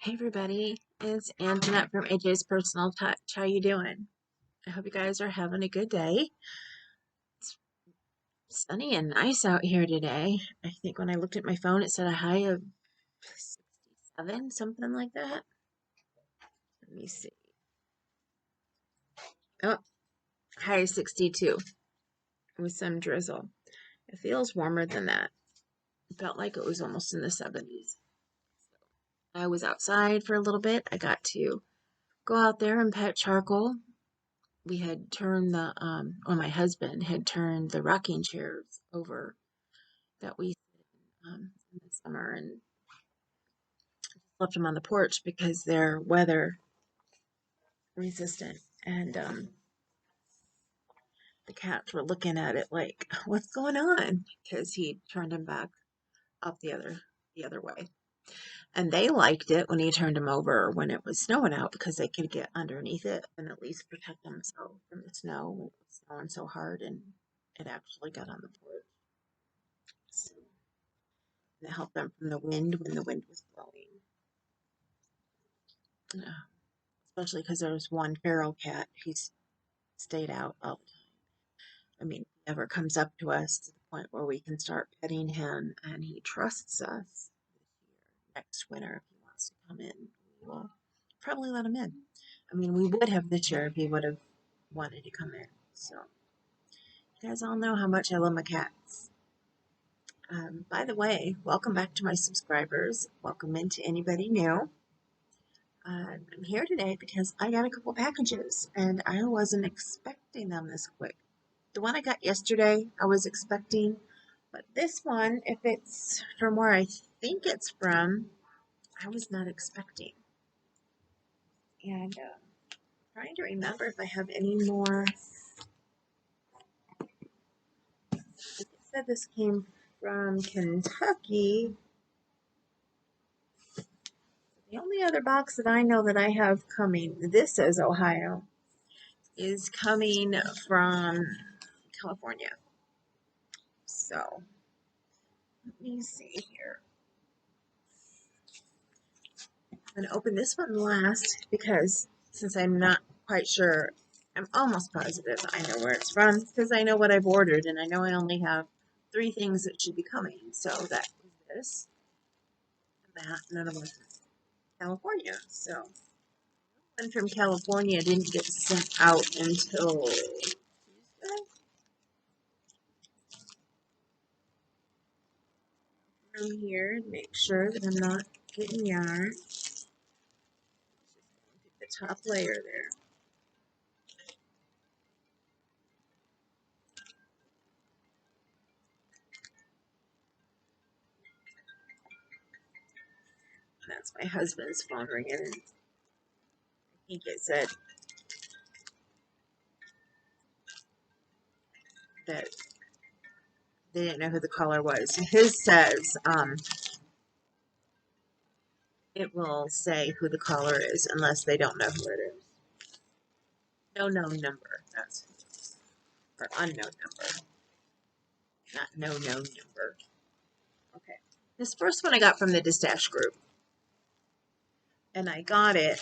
Hey everybody, it's Anjanette from AJ's Personal Touch. How you doing? I hope you guys are having a good day. It's sunny and nice out here today. I think when I looked at my phone it said a high of 67, something like that. Let me see. Oh, high of 62 with some drizzle. It feels warmer than that. It felt like it was almost in the 70s. I was outside for a little bit. I got to go out there and pet charcoal. We had turned my husband had turned the rocking chairs over that we sit in the summer and left them on the porch because they're weather resistant. And the cats were looking at it like, "What's going on?" Because he turned them back up the other way. And they liked it when he turned them over when it was snowing out because they could get underneath it and at least protect themselves from the snow when it was snowing so hard and it actually got on the porch. So it helped them from the wind when the wind was blowing. Yeah, especially because there was one feral cat. He's stayed out all the time. I mean, he never comes up to us to the point where we can start petting him, and he trusts us. Next winter, if he wants to come in, we will probably let him in. I mean, we would have this year if he would have wanted to come in. So, you guys all know how much I love my cats. By the way, welcome back to my subscribers. Welcome into anybody new. I'm here today because I got a couple packages and I wasn't expecting them this quick. The one I got yesterday, I was expecting, but this one, if it's from where I think it's from, I was not expecting. And trying to remember if I have any more. It said this came from Kentucky. The only other box that I know that I have coming, this says Ohio, is coming from California. So, let me see here. I'm going to open this one last because since I'm not quite sure, I'm almost positive I know where it's from because I know what I've ordered and I know I only have 3 things that should be coming. So that was this, and that, and another one from California. So one from California didn't get sent out until Tuesday. From here to make sure that I'm not getting yarn. The top layer there. That's my husband's phone ringing. I think it said that they didn't know who the caller was. His says it will say who the caller is unless they don't know who it is. No known number. That's or unknown number. Not no known number. Okay. This first one I got from the destash group. And I got it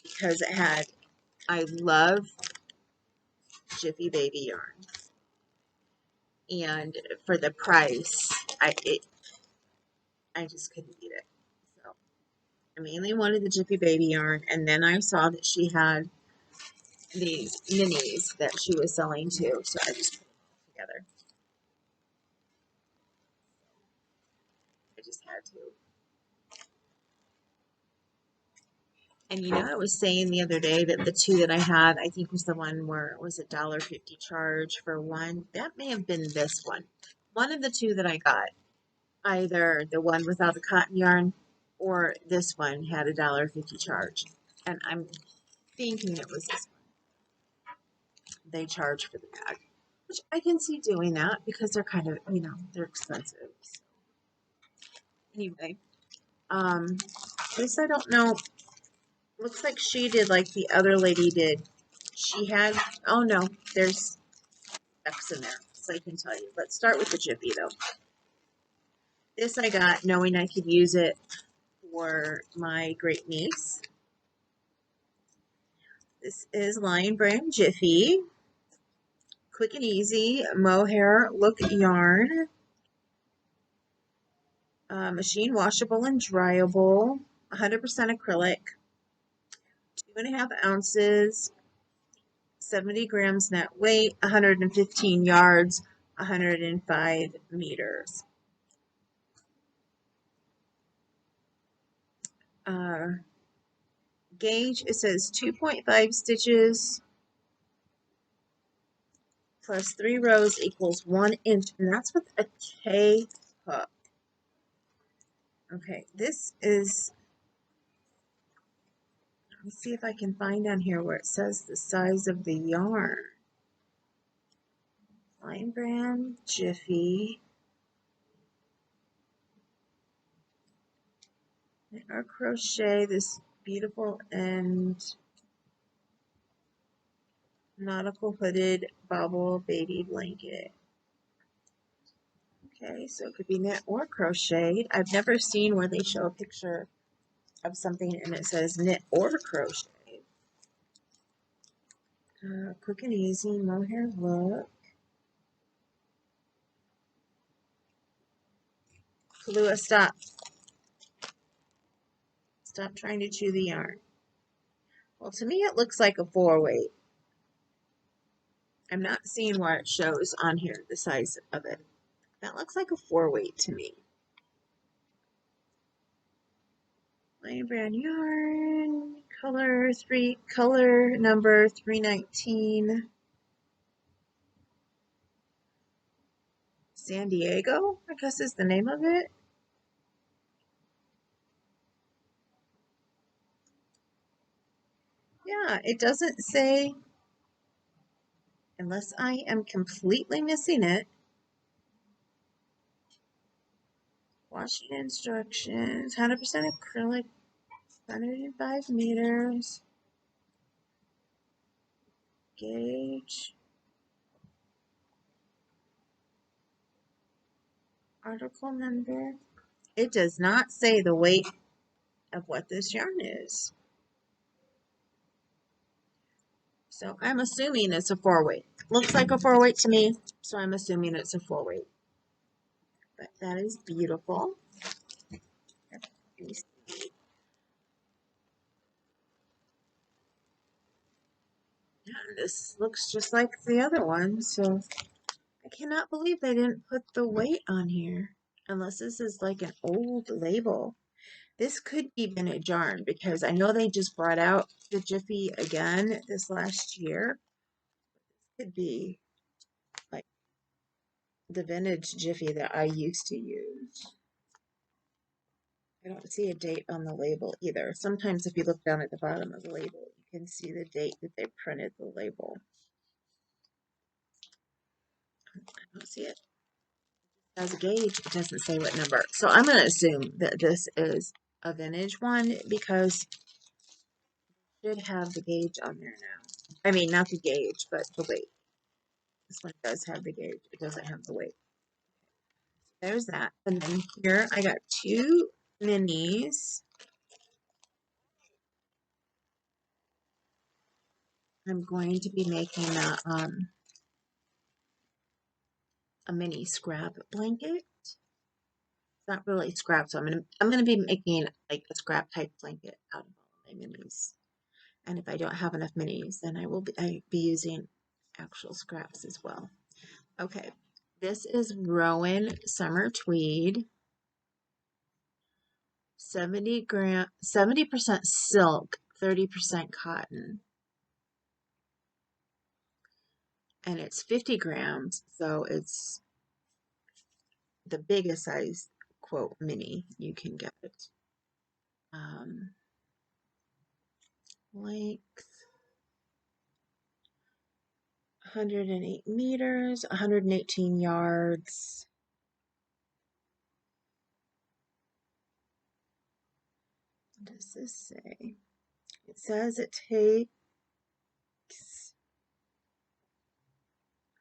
because it had I love Jiffy Baby yarn. And for the price, I just couldn't beat it. So I mainly wanted the Jiffy Baby yarn, and then I saw that she had these minis that she was selling too, so I just put them all together. I just had to. And you know, I was saying the other day that the 2 that I had, I think was the one where it was $1.50 charge for one. That may have been this one. One of the 2 that I got, either the one without the cotton yarn or this one had $1.50 charge. And I'm thinking it was this one. They charge for the bag, which I can see doing that because they're kind of, you know, they're expensive. So anyway, this I don't know. Looks like she did like the other lady did. She had, oh no, there's X in there, so I can tell you. Let's start with the Jiffy though. This I got knowing I could use it for my great niece. This is Lion Brand Jiffy. Quick and easy mohair look yarn. Machine washable and dryable. 100% acrylic. 2.5 ounces. 70 grams net weight. 115 yards. 105 meters. Gauge, it says 2.5 stitches plus 3 rows equals 1 inch, and that's with a K hook. Okay, this is, let me see if I can find down here where it says the size of the yarn. Lion Brand Jiffy. Our crochet this beautiful and nautical hooded bobble baby blanket. Okay, so it could be knit or crocheted. I've never seen where they show a picture of something and it says knit or crochet. Quick and easy mohair look. Kahlua, stop. Stop trying to chew the yarn. Well, to me it looks like a 4-weight. I'm not seeing where it shows on here the size of it. That looks like a 4-weight to me. Lion Brand yarn, color number 319. San Diego, I guess is the name of it. Yeah, it doesn't say, unless I am completely missing it. Washing instructions, 100% acrylic, 105 meters. Gauge. Article number. It does not say the weight of what this yarn is. So I'm assuming it's a 4-weight. Looks like a 4-weight to me, so I'm assuming it's a 4-weight. But that is beautiful. Yeah, this looks just like the other one, so I cannot believe they didn't put the weight on here. Unless this is like an old label. This could be vintage yarn because I know they just brought out the Jiffy again this last year. This could be like the vintage Jiffy that I used to use. I don't see a date on the label either. Sometimes if you look down at the bottom of the label, you can see the date that they printed the label. I don't see it. As a gauge, it doesn't say what number. So I'm going to assume that this is a vintage one because it should have the gauge on there now. I mean, not the gauge, but the weight. This one does have the gauge. It doesn't have the weight. There's that. And then here I got 2 minis. I'm going to be making a mini scrap blanket. It's not really scrap, so I'm gonna be making like a scrap type blanket out of all my minis. And if I don't have enough minis, then I will be using actual scraps as well. Okay, this is Rowan Summer Tweed. 70% silk, 30% cotton. And it's 50 grams, so it's the biggest size, quote, mini you can get. Length 108 meters, 118 yards. What does this say? It says it takes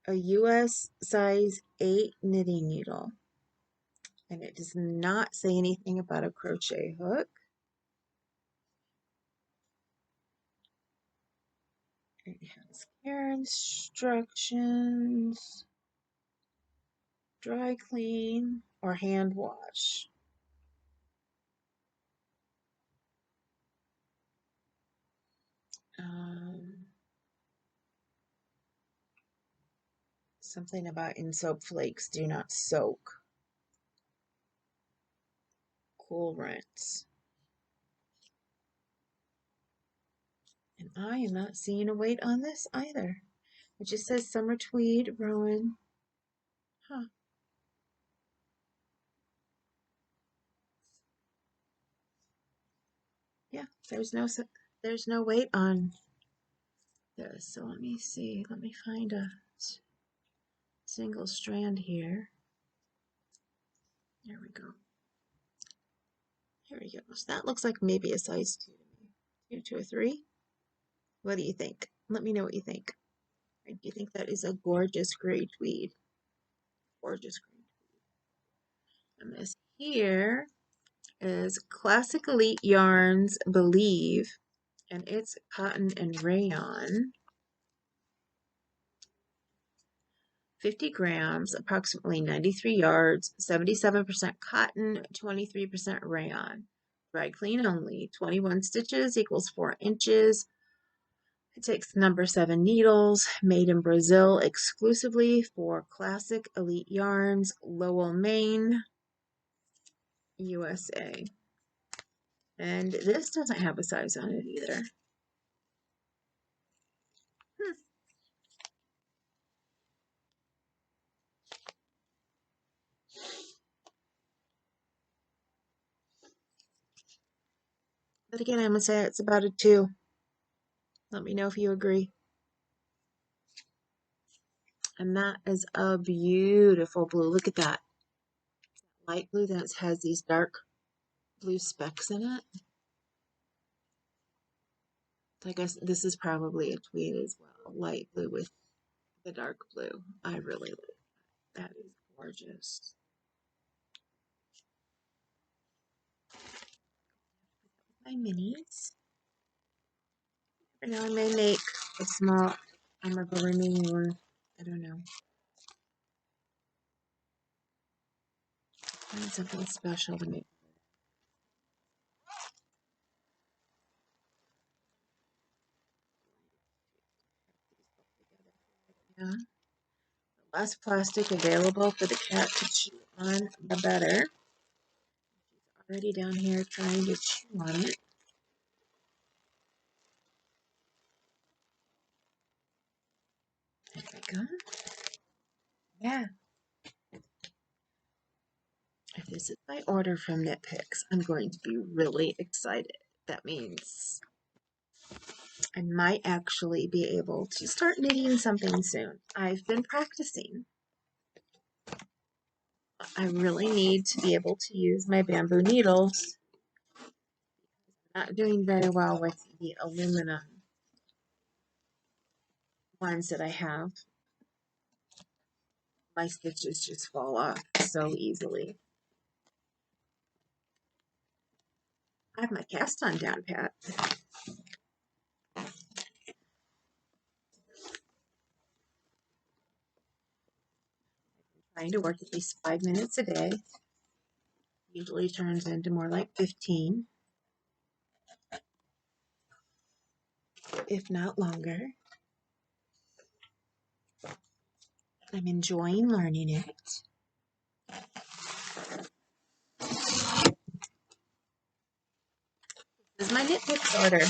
a US size 8 knitting needle. And it does not say anything about a crochet hook. has care instructions, dry clean, or hand wash. Something about in soap flakes, do not soak. Cool rinse. And I am not seeing a weight on this either. It just says summer tweed, Rowan. Huh. Yeah, there's no weight on this. So let me see. Let me find a single strand here. There we go. Here we go. So that looks like maybe a size 2 to me. 2 to a 3. What do you think? Let me know what you think. Do you think that is a gorgeous gray tweed? Gorgeous gray tweed. And this here is Classic Elite Yarns Believe, and it's cotton and rayon. 50 grams, approximately 93 yards, 77% cotton, 23% rayon. Dry clean only. 21 stitches equals 4 inches. It takes number 7 needles, made in Brazil exclusively for Classic Elite Yarns, Lowell, Maine, USA. And this doesn't have a size on it either. But again, I'm going to say it's about a 2. Let me know if you agree. And that is a beautiful blue. Look at that. Light blue that has these dark blue specks in it. I guess this is probably a tweed as well. Light blue with the dark blue. I really like that. That is gorgeous. My minis. And now I may make a small, I'm going to go remaining one. I don't know. I need something special to make. Yeah. The less plastic available for the cat to chew on, the better. She's already down here trying to chew on it. There we go. Yeah. If this is my order from Knit Picks, I'm going to be really excited. That means I might actually be able to start knitting something soon. I've been practicing. I really need to be able to use my bamboo needles. I'm not doing very well with the aluminum ones that I have. My stitches just fall off so easily. I have my cast on down pat. Trying to work at least 5 minutes a day. Usually turns into more like 15, if not longer. I'm enjoying learning it. This is my Knit Picks order.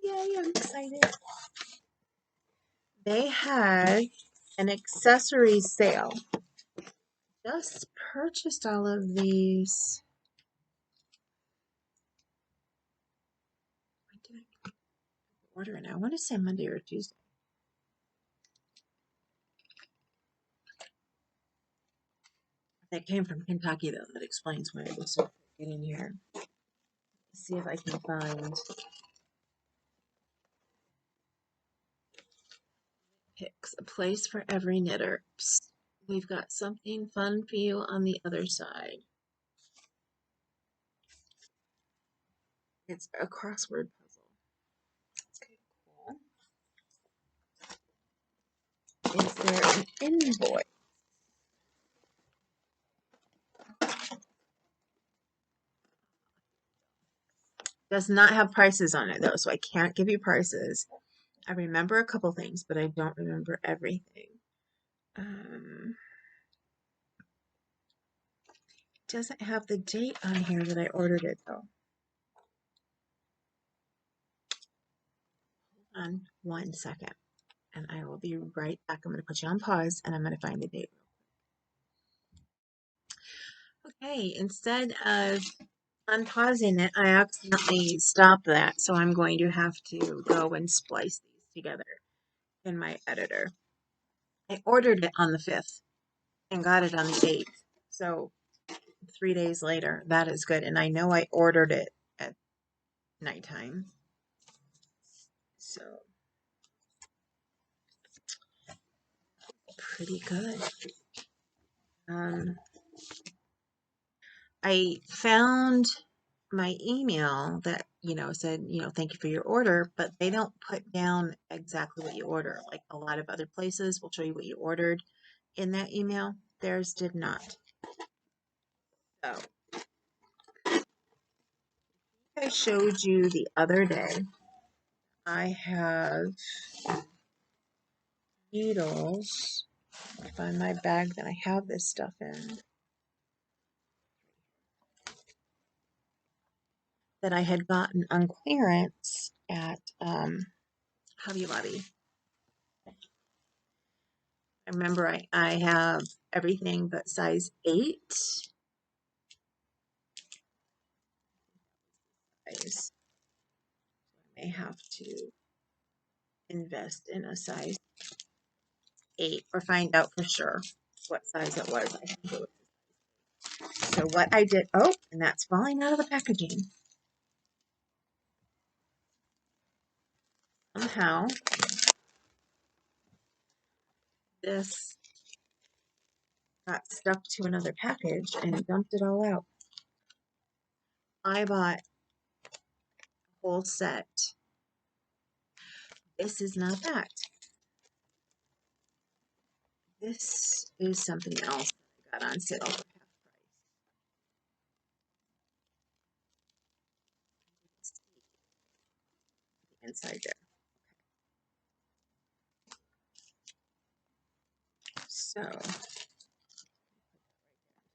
Yay, I'm excited. They had an accessory sale. Just purchased all of these. When did I order it? I want to say Monday or Tuesday. That came from Kentucky, though. That explains why it was so quick getting here. Let's see if I can find Picks, a place for every knitter. Psst. We've got something fun for you on the other side. It's a crossword puzzle. there an invoice? Does not have prices on it though, so I can't give you prices. I remember a couple things, but I don't remember everything. Doesn't have the date on here that I ordered it though. Hold on 1 second, and I will be right back. I'm going to put you on pause, and I'm going to find the date. Okay, instead of unpausing it, I accidentally stopped that, so I'm going to have to go and splice these together in my editor. I ordered it on the 5th and got it on the 8th, so 3 days later. That is good, and I know I ordered it at nighttime, so pretty good. I found my email that, said, thank you for your order, but they don't put down exactly what you order. Like a lot of other places will show you what you ordered in that email. Theirs did not. So I showed you the other day. I have needles. I find my bag that I have this stuff in. That I had gotten on clearance at Hobby Lobby. I remember I have everything but size 8. I may have to invest in a size 8 or find out for sure what size it was. I think it was. So what I did, oh, and that's falling out of the packaging. Somehow, this got stuck to another package and dumped it all out. I bought a whole set. This is not that. This is something else that I got on sale for half price. The inside there. So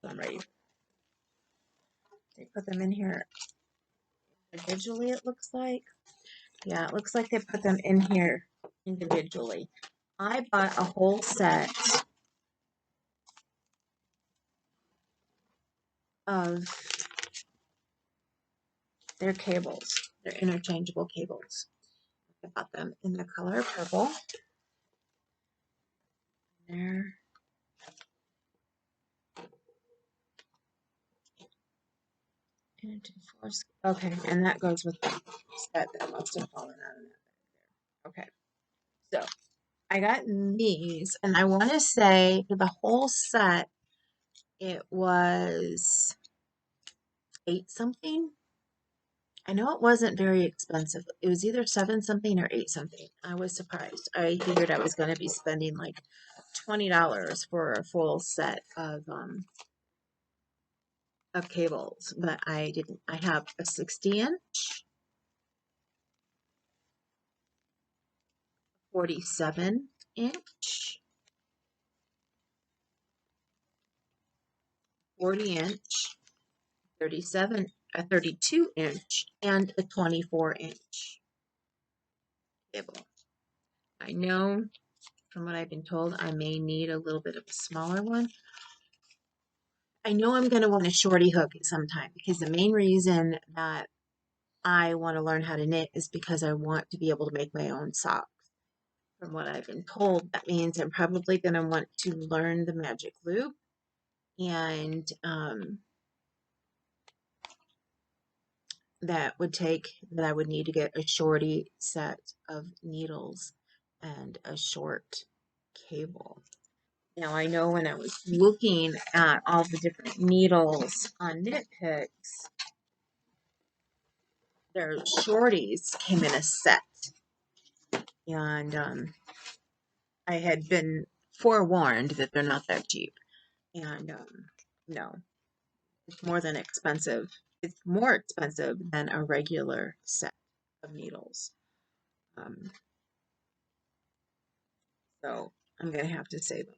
I'm ready. They put them in here individually, it looks like. Yeah, it looks like they put them in here individually. I bought a whole set of their cables. They're interchangeable cables. I bought them in the color purple. There. Okay, and that goes with the set that must have fallen out of that. Okay, so I got these, and I want to say for the whole set, it was 8 something. I know it wasn't very expensive. It was either 7 something or 8 something. I was surprised. I figured I was going to be spending like $20 for a full set of cables, but I didn't. I have a 60-inch, 47-inch, 40-inch, a 32-inch, and a 24-inch cable. I know from what I've been told, I may need a little bit of a smaller one. I know I'm going to want a shorty hook at some time because the main reason that I want to learn how to knit is because I want to be able to make my own socks. From what I've been told, that means I'm probably going to want to learn the magic loop, and that I would need to get a shorty set of needles and a short cable. Now, I know when I was looking at all the different needles on Knit Picks, their shorties came in a set. And I had been forewarned that they're not that cheap. And no, it's more than expensive. It's more expensive than a regular set of needles. Um, so I'm going to have to save them.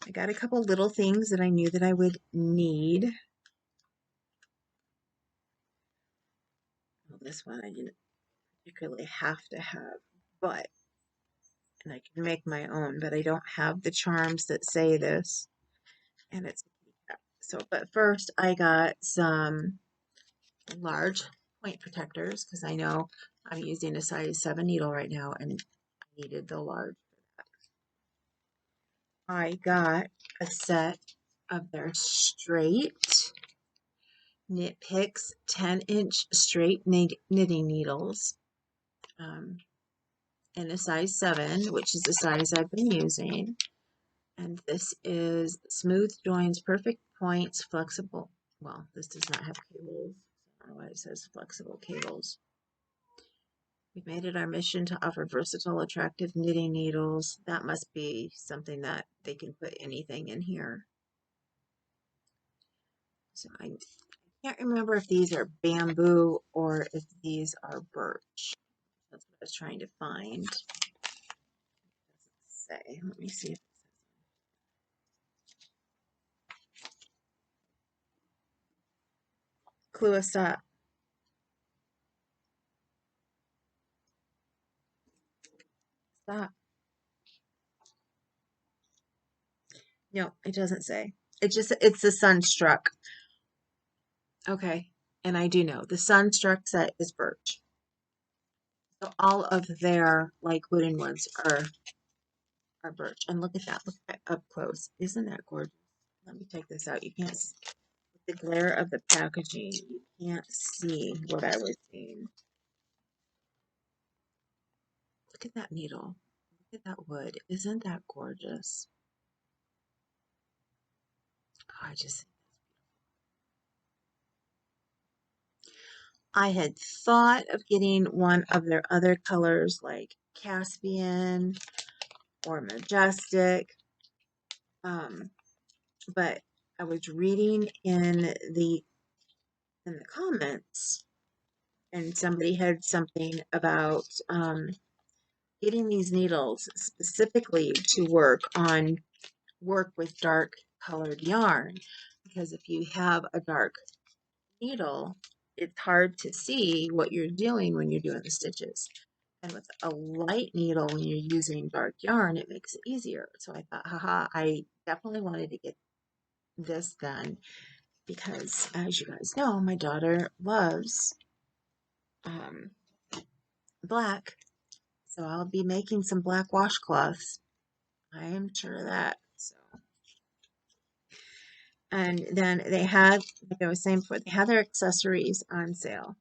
I got a couple little things that I knew that I would need. Well, this one I didn't particularly have to have, but, and I can make my own, but I don't have the charms that say this. And it's, so, but first I got some large point protectors because I know I'm using a size 7 needle right now and I needed the large. I got a set of their straight Knit Picks 10-inch straight knitting needles in a size 7, which is the size I've been using. And this is Smooth Joins, Perfect Points, Flexible. Well, this does not have cables. I don't know why it says flexible cables. We've made it our mission to offer versatile, attractive knitting needles. That must be something that they can put anything in here. So I can't remember if these are bamboo or if these are birch. That's what I was trying to find. It doesn't say. Let me see if it says. Clue us up. Stop. No, it doesn't say. It's the Sunstruck. Okay. And I do know the Sunstruck set is birch. So all of their like wooden ones are birch. And look at that. Look at that up close. Isn't that gorgeous? Let me take this out. You can't see the glare of the packaging. You can't see what I was seeing. Look at that needle. Look at that wood. Isn't that gorgeous? Oh, I had thought of getting one of their other colors like Caspian or Majestic. But I was reading in the comments and somebody had something about getting these needles specifically to work with dark colored yarn, because if you have a dark needle, it's hard to see what you're doing when you're doing the stitches. And with a light needle, when you're using dark yarn, it makes it easier. So I thought, haha, I definitely wanted to get this done because, as you guys know, my daughter loves um, black. So I'll be making some black washcloths. I am sure of that. So, and then they had, like I was saying before, they had their accessories on sale.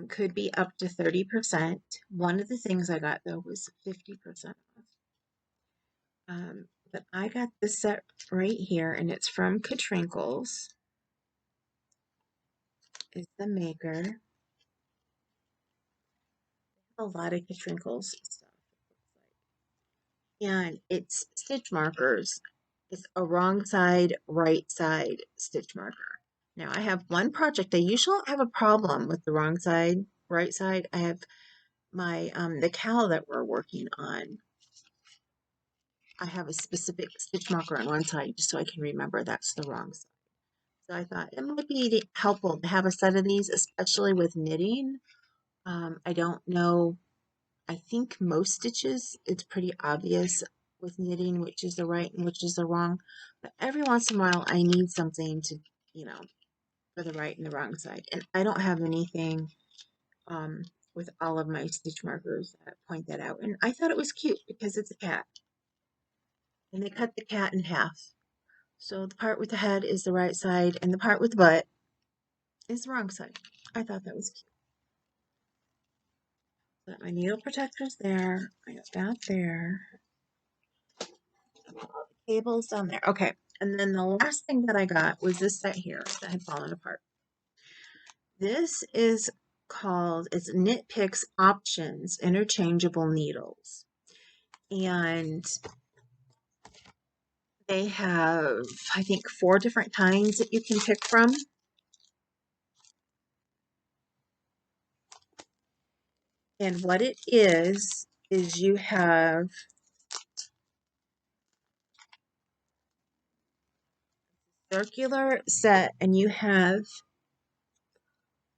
Could be up to 30%. One of the things I got though was 50% off. But I got this set right here, and it's from Katrinkles. Is the maker. A lot of Katrinkles stuff. And it's stitch markers. It's a wrong side, right side stitch marker. Now I have one project. I usually have a problem with the wrong side, right side. I have my the cowl that we're working on. I have a specific stitch marker on one side just so I can remember that's the wrong side. So I thought it might be helpful to have a set of these, especially with knitting. I don't know. I think most stitches, it's pretty obvious with knitting which is the right and which is the wrong. But every once in a while, I need something to, you know, for the right and the wrong side. And I don't have anything with all of my stitch markers that point that out. And I thought it was cute because it's a cat. And they cut the cat in half. So the part with the head is the right side, and the part with the butt is the wrong side. I thought that was cute. Got my needle protectors there. I got that there. All the cables down there. Okay. And then the last thing that I got was this set here that had fallen apart. This is called, it's Knit Picks Options Interchangeable Needles. And they have, I think, 4 different kinds that you can pick from. And what it is you have circular set, and you have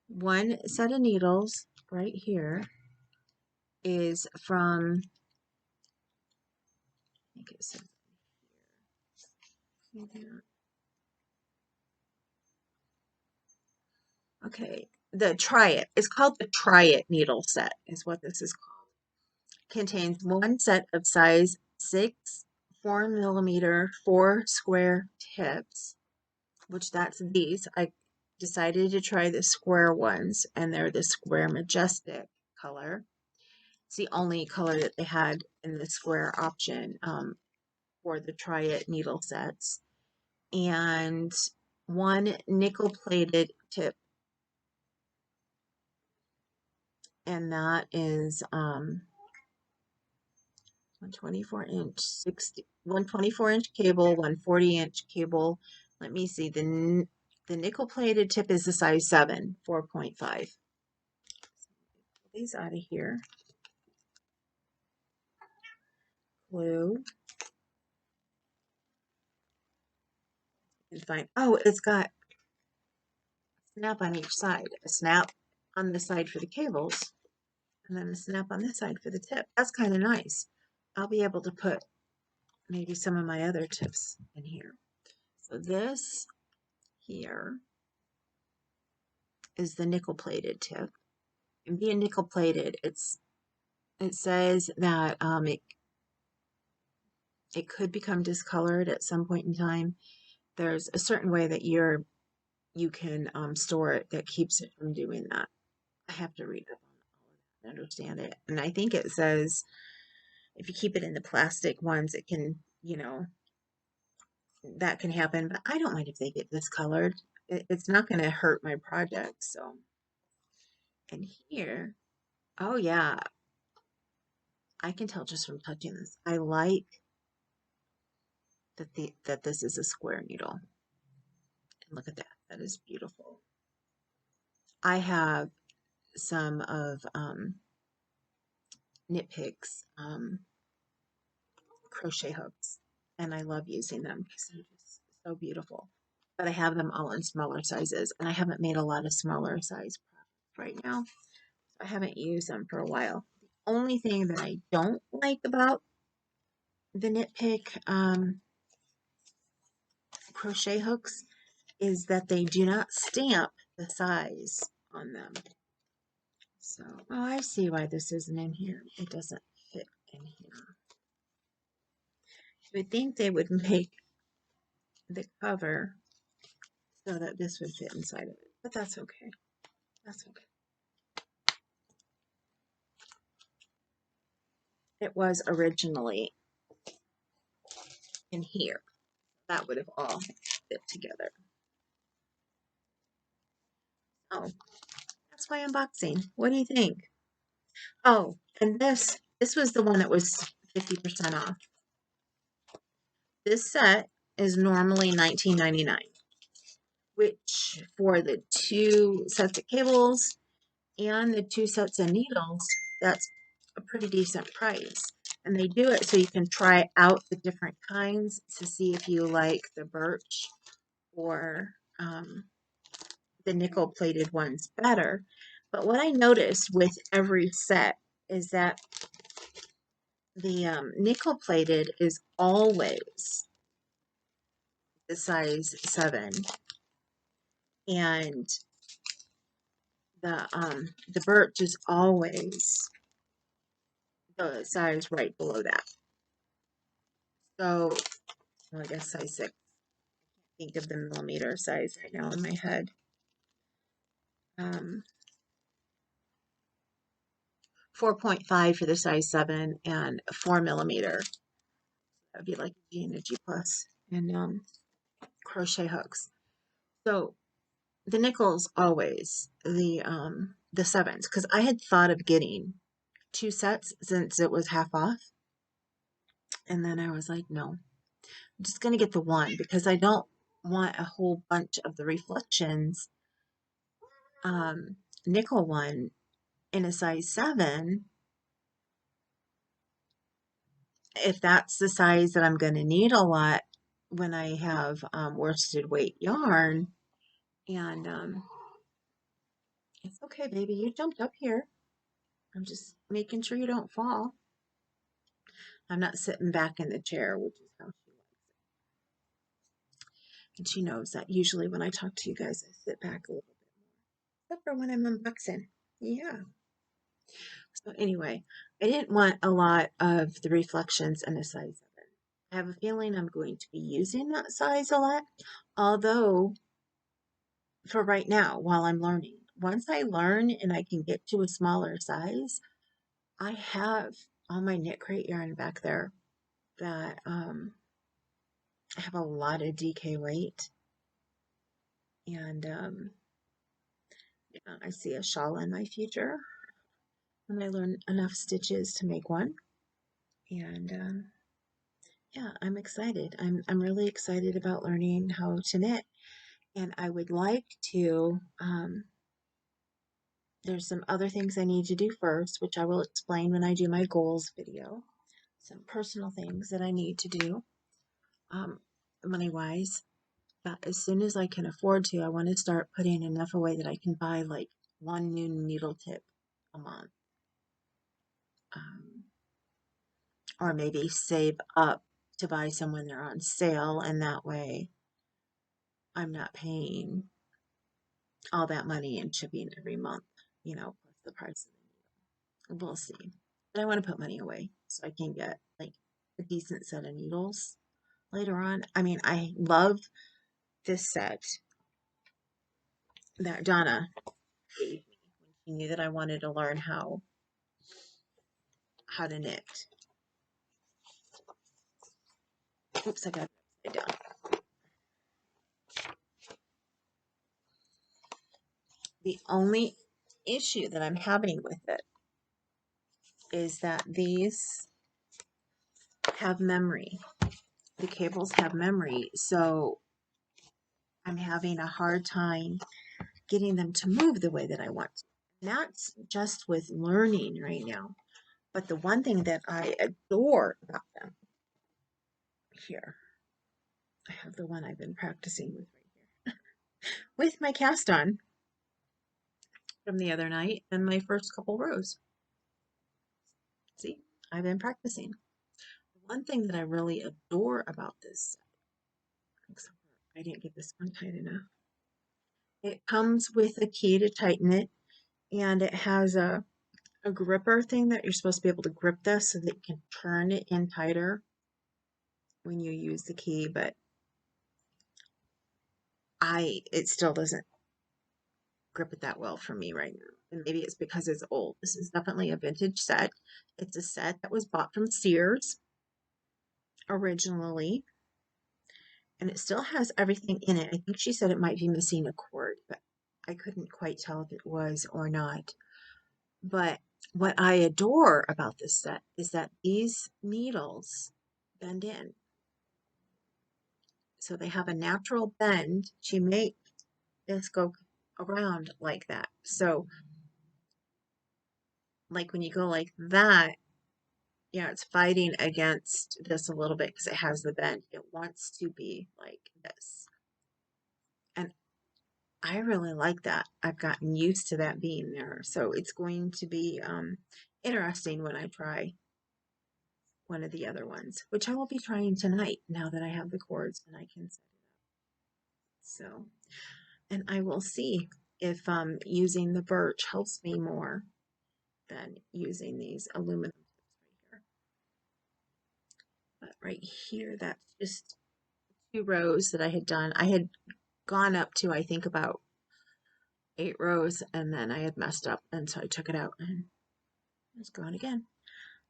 one set of needles right here is from, I think it says here. Okay, the Try It. It's called the Try It needle set is what this is called. Contains one set of size 6, 4mm, 4 square tips, which that's these. I decided to try the square ones, and they're the square majestic color. It's the only color that they had in the square option for the Try It needle sets. And one nickel plated tip, and that is 124-inch 124-inch cable, 140-inch cable. Let me see, the nickel plated tip is the size 7, 4.5. These out of here. Glue. And find, oh, it's got a snap on each side. A snap on the side for the cables, and then a snap on this side for the tip. That's kind of nice. I'll be able to put maybe some of my other tips in here. So this here is the nickel plated tip. And being nickel plated, it says that it could become discolored at some point in time. There's a certain way that you can store it that keeps it from doing that. I have to read up on all of that and understand it. And I think it says if you keep it in the plastic ones, it can, that can happen. But I don't mind if they get discolored. It's not going to hurt my project. So, and here, oh yeah, I can tell just from touching this. I like that this is a square needle. And look at that. That is beautiful. I have some of Knit Picks crochet hooks, and I love using them because they're just so beautiful. But I have them all in smaller sizes, and I haven't made a lot of smaller size products right now. I haven't used them for a while. The only thing that I don't like about the Knit Pick crochet hooks is that they do not stamp the size on them. So, oh, I see why this isn't in here. It doesn't fit in here. You would think they would make the cover so that this would fit inside of it, but that's okay. That's okay. It was originally in here. That would have all fit together. Oh, that's my unboxing. What do you think? Oh, and this was the one that was 50% off. This set is normally $19.99, which for the 2 sets of cables and the 2 sets of needles, that's a pretty decent price. And they do it so you can try out the different kinds to see if you like the birch or the nickel plated ones better. But what I noticed with every set is that the nickel plated is always the size 7, and the birch is always the size right below that. So, well, I guess size 6. Think of the millimeter size right now in my head. 4.5 for the size 7 and 4mm. That'd be like a G and a G plus. And crochet hooks. So the nickel's always the the sevens, because I had thought of getting 2 sets since it was half off. And then I was like, no, I'm just going to get the one because I don't want a whole bunch of the reflections nickel one in a size 7 if that's the size that I'm going to need a lot when I have worsted weight yarn. And it's okay, baby. You jumped up here. I'm just making sure you don't fall. I'm not sitting back in the chair, which is how she likes it. And she knows that usually when I talk to you guys, I sit back a little bit more, except for when I'm unboxing. Yeah. So anyway, I didn't want a lot of the reflections in a size 7. I have a feeling I'm going to be using that size a lot, although for right now, while I'm learning, once I learn and I can get to a smaller size, I have all my knit crate yarn back there that have a lot of DK weight. And yeah, I see a shawl in my future when I learn enough stitches to make one. And yeah, I'm excited. I'm really excited about learning how to knit. And I would like to, there's some other things I need to do first, which I will explain when I do my goals video. Some personal things that I need to do, money-wise. But as soon as I can afford to, I want to start putting enough away that I can buy like one new needle tip a month. Or maybe save up to buy some when they're on sale, and that way I'm not paying all that money in shipping every month, plus the price of the needle. We'll see. But I want to put money away so I can get like a decent set of needles later on. I mean, I love this set that Donna gave me when she knew that I wanted to learn how to knit. Oops, I got it upside down. The only issue that I'm having with it is that these have memory. The cables have memory, so I'm having a hard time getting them to move the way that I want to. And that's just with learning right now. But the one thing that I adore about them, here, I have the one I've been practicing with right here, with my cast on from the other night and my first couple rows. See, I've been practicing. One thing that I really adore about this set, I didn't get this one tight enough. It comes with a key to tighten it, and it has a gripper thing that you're supposed to be able to grip this so that you can turn it in tighter when you use the key, but it still doesn't grip it that well for me right now. And maybe it's because it's old. This is definitely a vintage set. It's a set that was bought from Sears originally, and it still has everything in it. I think she said it might be missing a cord, but I couldn't quite tell if it was or not. But what I adore about this set is that these needles bend in. So they have a natural bend to make this go around like that. So like when you go like that, yeah, it's fighting against this a little bit because it has the bend. It wants to be like this. And I really like that. I've gotten used to that being there. So it's going to be interesting when I try one of the other ones, which I will be trying tonight now that I have the cords and I can set it up. So, and I will see if using the birch helps me more than using these aluminum tips right here. But right here, that's just 2 rows that I had done. I had gone up to, I think, about 8 rows, and then I had messed up, and so I took it out and it's going again.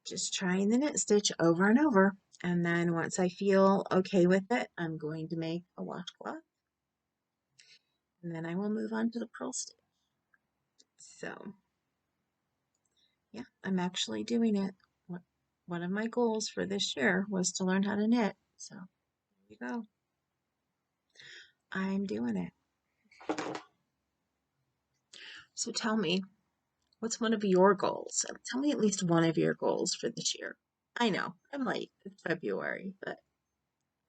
Just trying the knit stitch over and over, and then once I feel okay with it, I'm going to make a washcloth, and then I will move on to the purl stitch. So, yeah, I'm actually doing it. One of my goals for this year was to learn how to knit. So, there you go. I'm doing it. So, tell me, what's one of your goals? Tell me at least one of your goals for this year. I know, I'm late. It's February, but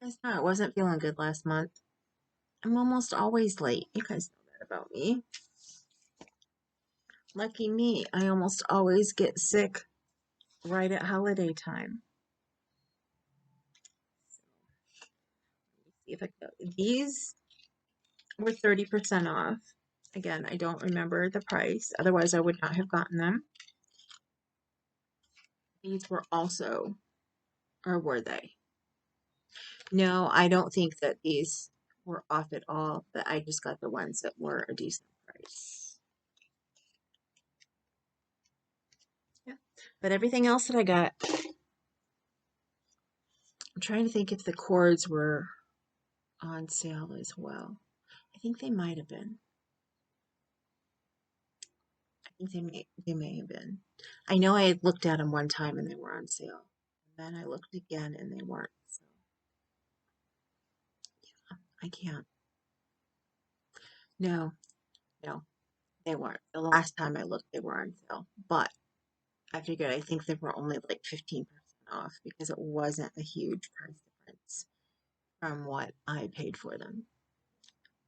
it's not. I wasn't feeling good last month. I'm almost always late. You guys know that about me. Lucky me, I almost always get sick right at holiday time. See if I can. These were 30% off. Again, I don't remember the price. Otherwise, I would not have gotten them. These were also, or were they? No, I don't think that these were off at all, but I just got the ones that were a decent price. Yeah. But everything else that I got, I'm trying to think if the cords were on sale as well. I think they might have been. I think they may have been. I know I had looked at them one time and they were on sale. And then I looked again and they weren't. So I can't. No, no, they weren't. The last time I looked, they were on sale. But I figured I think they were only like 15% off because it wasn't a huge price difference from what I paid for them.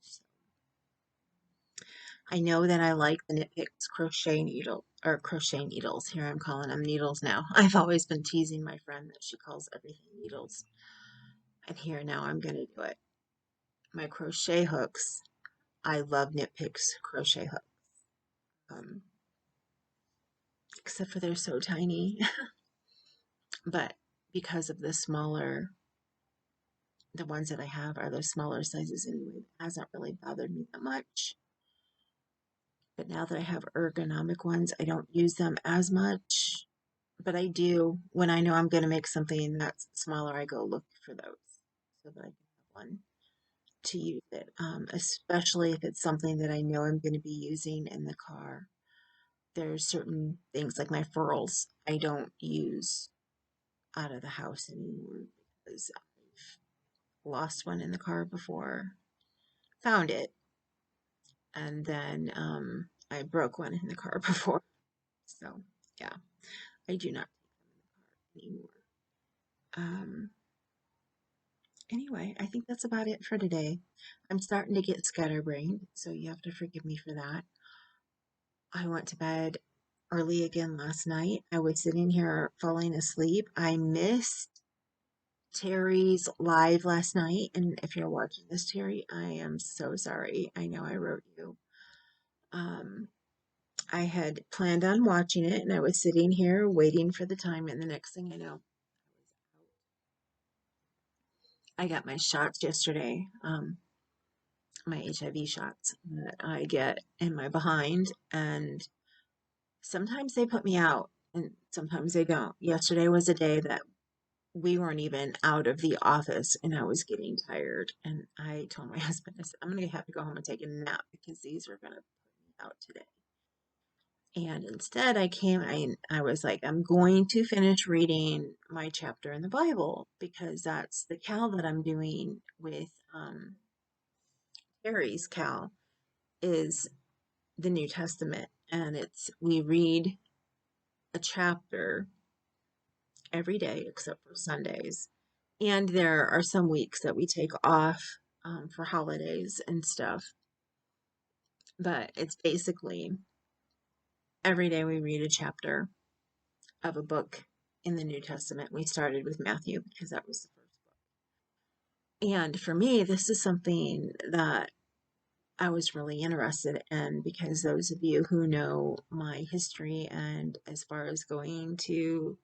So I know that I like the Knit Picks crochet needle or crochet needles. Here I'm calling them needles now. I've always been teasing my friend that she calls everything needles. And here now I'm going to do it. My crochet hooks. I love Knit Picks crochet hooks. Um, except for they're so tiny. But because of the ones that I have are the smaller sizes anyway. It hasn't really bothered me that much. But now that I have ergonomic ones, I don't use them as much. But I do, when I know I'm going to make something that's smaller, I go look for those so that I can have one to use it. Especially if it's something that I know I'm going to be using in the car. There's certain things like my furls I don't use out of the house anymore because I've lost one in the car before, found it, and then I broke one in the car before. So yeah, I do not take them in the car anymore. Anyway, I think that's about it for today. I'm starting to get scatterbrained, so you have to forgive me for that. I went to bed early again last night. I was sitting here falling asleep. I missed Terry's live last night, and if you're watching this, Terry, I am so sorry. I know I wrote you. Um, I had planned on watching it, and I was sitting here waiting for the time, and the next thing I know, I got my shots yesterday, my HIV shots that I get in my behind, and sometimes they put me out, and sometimes they don't. Yesterday was a day that we weren't even out of the office and I was getting tired. And I told my husband, I said, I'm going to have to go home and take a nap because these are going to put me out today. And instead, I was like, I'm going to finish reading my chapter in the Bible because that's the cal that I'm doing with Harry's cal is the New Testament. And we read a chapter every day except for Sundays. And there are some weeks that we take off for holidays and stuff. But it's basically every day we read a chapter of a book in the New Testament. We started with Matthew because that was the first book. And for me, this is something that I was really interested in because those of you who know my history and as far as going to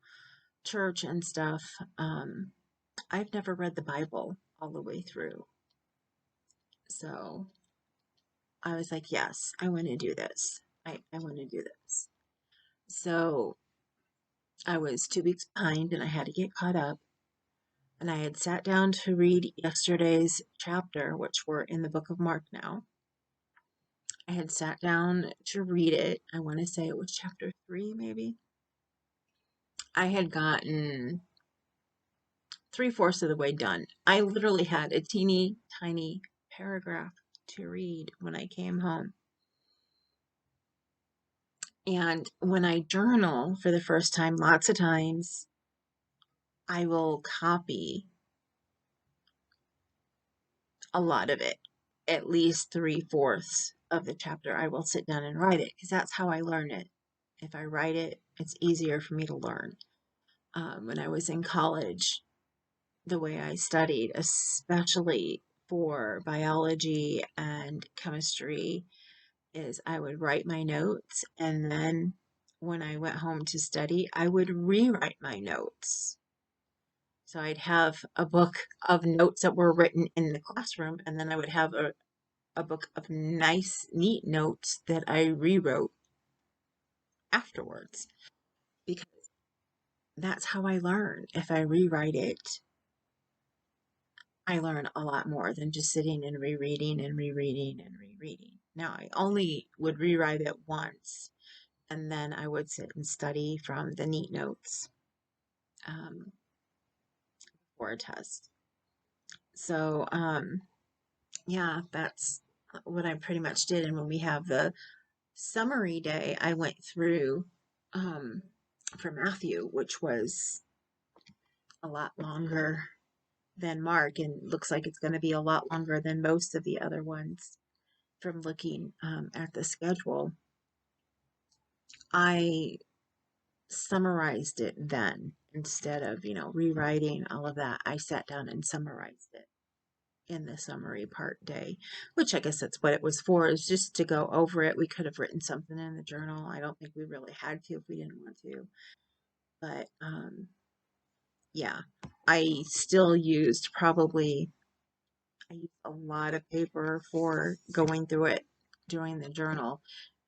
church and stuff, I've never read the Bible all the way through. So I was like, yes, I want to do this. I want to do this. So I was 2 weeks behind and I had to get caught up. And I had sat down to read yesterday's chapter, which we're in the book of Mark now. I had sat down to read it. I want to say it was chapter 3, maybe. I had gotten three-fourths of the way done. I literally had a teeny tiny paragraph to read when I came home. And when I journal for the first time, lots of times I will copy a lot of it, at least three-fourths of the chapter. I will sit down and write it because that's how I learn it. If I write it, it's easier for me to learn. When I was in college, the way I studied, especially for biology and chemistry, is I would write my notes, and then when I went home to study, I would rewrite my notes. So I'd have a book of notes that were written in the classroom, and then I would have a book of nice, neat notes that I rewrote afterwards, because that's how I learn. If I rewrite it, I learn a lot more than just sitting and rereading and rereading and rereading. Now, I only would rewrite it once, and then I would sit and study from the neat notes um, for a test. So, yeah, that's what I pretty much did. And when we have the summary day, I went through um, for Matthew, which was a lot longer than Mark, and looks like it's going to be a lot longer than most of the other ones from looking at the schedule. I summarized it then instead of, rewriting all of that. I sat down and summarized it in the summary part day, which I guess that's what it was for, is just to go over it. We could have written something in the journal. I don't think we really had to if we didn't want to. But yeah, I still used probably, I used a lot of paper for going through it during the journal.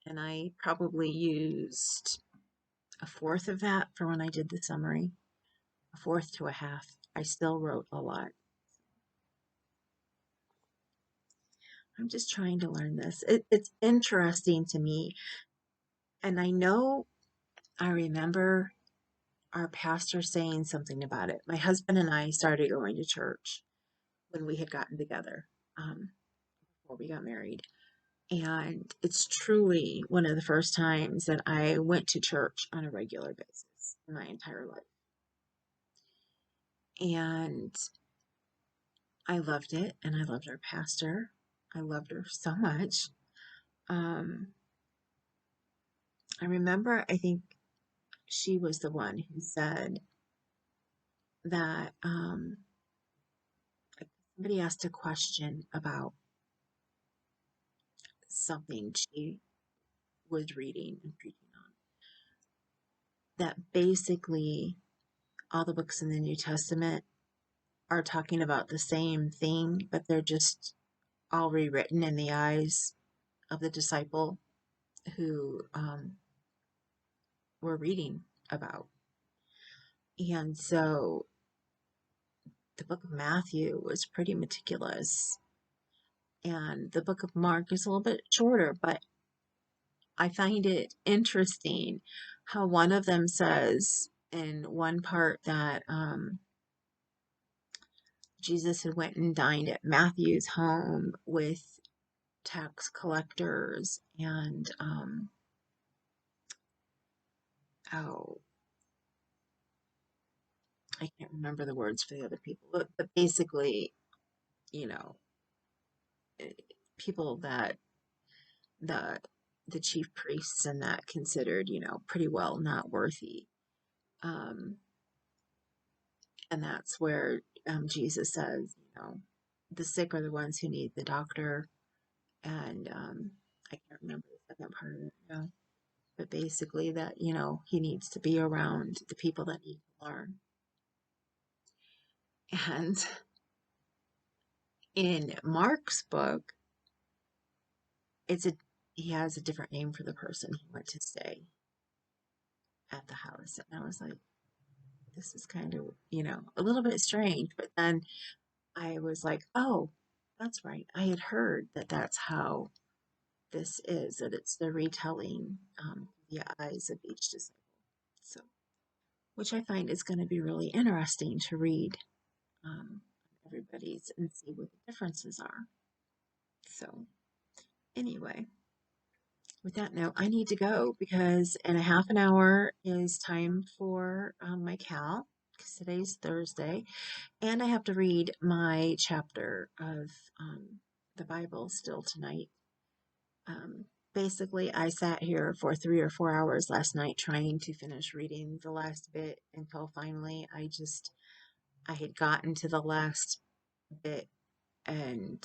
And I probably used a fourth of that for when I did the summary, a fourth to a half. I still wrote a lot. I'm just trying to learn this. It's interesting to me. And I remember our pastor saying something about it. My husband and I started going to church when we had gotten together, before we got married. And it's truly one of the first times that I went to church on a regular basis in my entire life. And I loved it, and I loved our pastor. I loved her so much. Um, I remember, I think she was the one who said that somebody asked a question about something she was reading and preaching on, that basically all the books in the New Testament are talking about the same thing, but they're just all rewritten in the eyes of the disciple who we're reading about. And so the book of Matthew was pretty meticulous, and the book of Mark is a little bit shorter, but I find it interesting how one of them says in one part that Jesus had went and dined at Matthew's home with tax collectors and oh, I can't remember the words for the other people, but basically, you know, eh, people that the the chief priests and that considered, pretty well not worthy. Um, and that's where Jesus says, the sick are the ones who need the doctor. And I can't remember the second part of it now. But basically, that, he needs to be around the people that need to learn. And in Mark's book, it's a he has a different name for the person he went to stay at the house. And I was like, this is kind of, a little bit strange. But then I was like, oh, that's right. I had heard that that's how this is, that it's the retelling the eyes of each disciple. So, which I find is going to be really interesting to read everybody's and see what the differences are. So, anyway, with that note, I need to go because in a half an hour is time for my Cal, because today's Thursday, and I have to read my chapter of the Bible still tonight. Basically, I sat here for 3 or 4 hours last night trying to finish reading the last bit until finally I had gotten to the last bit, and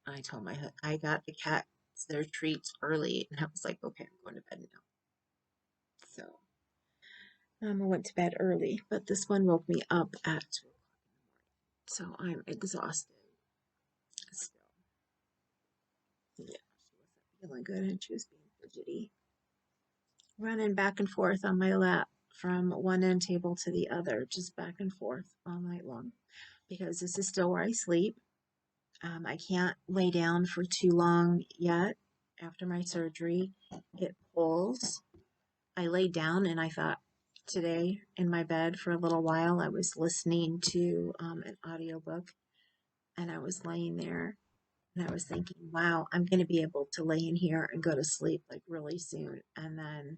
I told my husband, I got the cats their treats early, and I was like, okay, I'm going to bed now. So I went to bed early, but this one woke me up at 2 o'clock. So I'm exhausted still. Yeah, she wasn't feeling good, and she was being fidgety, running back and forth on my lap from one end table to the other, just back and forth all night long, because this is still where I sleep. I can't lay down for too long yet after my surgery. It pulls. I laid down and I thought today in my bed for a little while, I was listening to an audiobook, and I was laying there and I was thinking, wow, I'm going to be able to lay in here and go to sleep like really soon. And then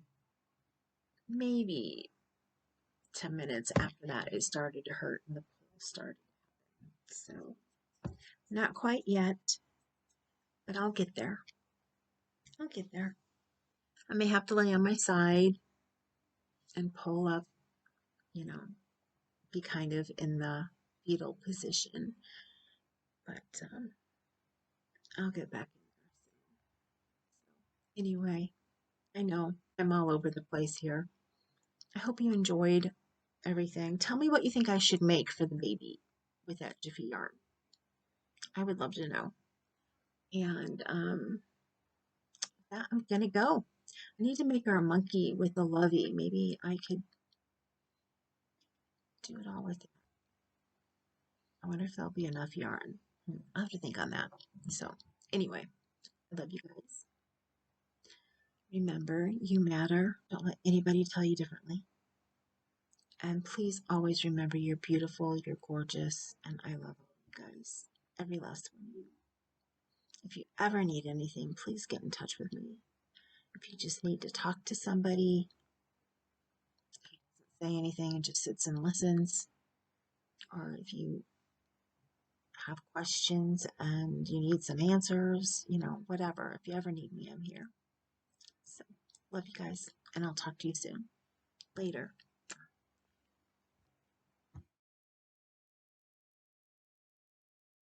maybe 10 minutes after that, it started to hurt and the pull started. So, not quite yet, but I'll get there. I'll get there. I may have to lay on my side and pull up, you know, be kind of in the fetal position, but I'll get back in there soon. So, anyway, I know I'm all over the place here. I hope you enjoyed everything. Tell me what you think I should make for the baby with that Jiffy yarn. I would love to know. And I'm gonna go. I need to make her a monkey with a lovey. Maybe I could do it all with it. I wonder if there'll be enough yarn. I'll have to think on that. So, anyway, I love you guys. Remember, you matter. Don't let anybody tell you differently. And please always remember you're beautiful, you're gorgeous, and I love you guys. Every last one of you. If you ever need anything, please get in touch with me. If you just need to talk to somebody, doesn't say anything and just sits and listens, or if you have questions and you need some answers, whatever. If you ever need me, I'm here. So, love you guys, and I'll talk to you soon. Later.